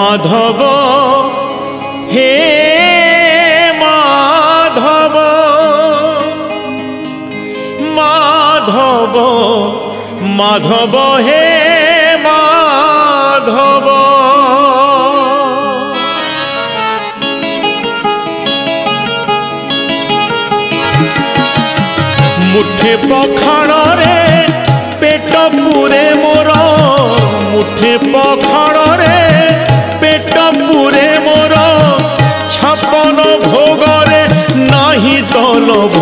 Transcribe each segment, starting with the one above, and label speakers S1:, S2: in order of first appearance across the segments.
S1: माधव हे माधव माधव माधव हे माधव मुठे पखाण रे पेट पूरे मोर मुठे पखाण रे पेट पूरे मोर छपन भोग रे नाही तो लोभ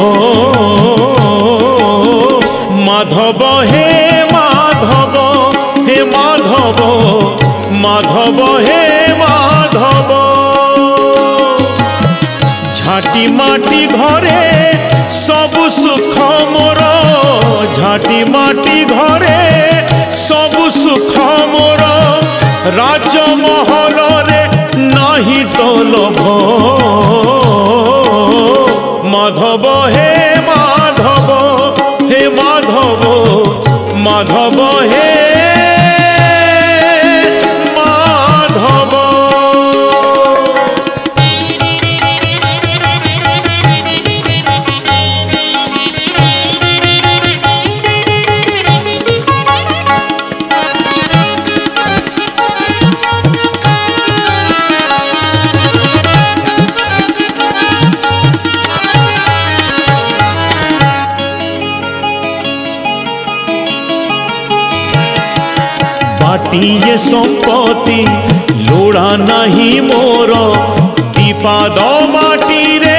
S1: माधव हे माधव हे माधव माधव हे माधव झाटी माटी घरे सबु सुख मोर झाटी माटी घरे सबु सुख मोर राजमहल रे नाही तो लोभ माधव हे माधव हे माधव माधव हे ये संपत्ति लोड़ा नहीं मोर दीपाद माटी रे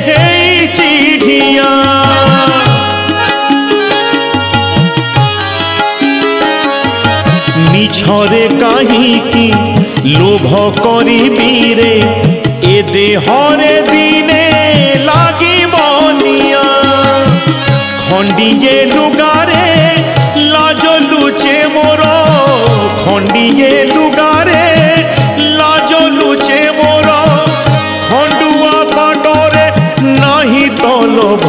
S1: हे चिढ़िया मिछरे कहीं लोभ करी रे ए देहरे दिने लागी बनिया खंडिए लुगारे लाज लुचे मोर खंडिए लुगारे लाज लुचे मोर खंडुआ पाटरे नहीं तो लोभ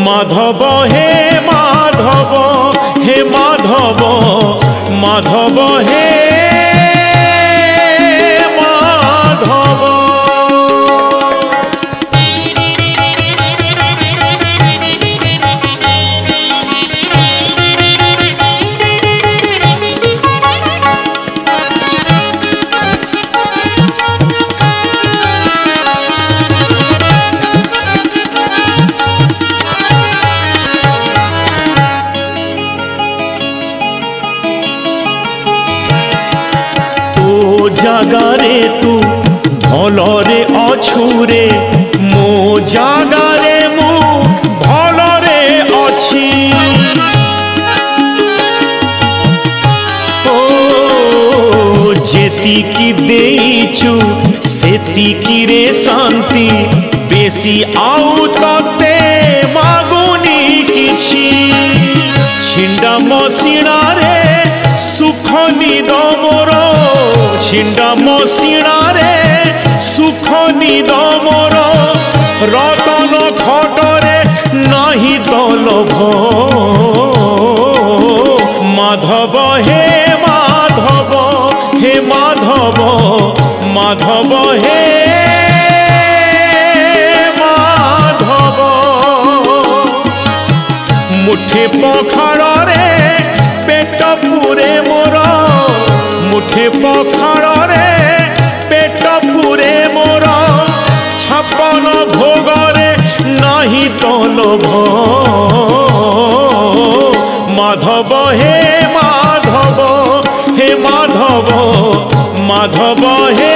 S1: माधव हे माधव हे माधव माधव हे माधव जागारे तू भलरे अछुरे मो जागारे मु भलरे अछि ओ जेतिकी देइछु सेतिकी रे शांति बेसी आउ तते मागुनी किछि छिंडा मसिणा रे सुख निद मोर छिंडा मसिणा रे सुख निद मोर रतन खटरे नहीं तो लोभ माधव हे माधव हे माधव माधव हे माधव मुठे पखाण रे पेट पूरे मोर मुठे पखाण रे पेट पूरे मोर छपन भोग रे नहीं तो लोभ माधव हे माधव हे माधव माधव हे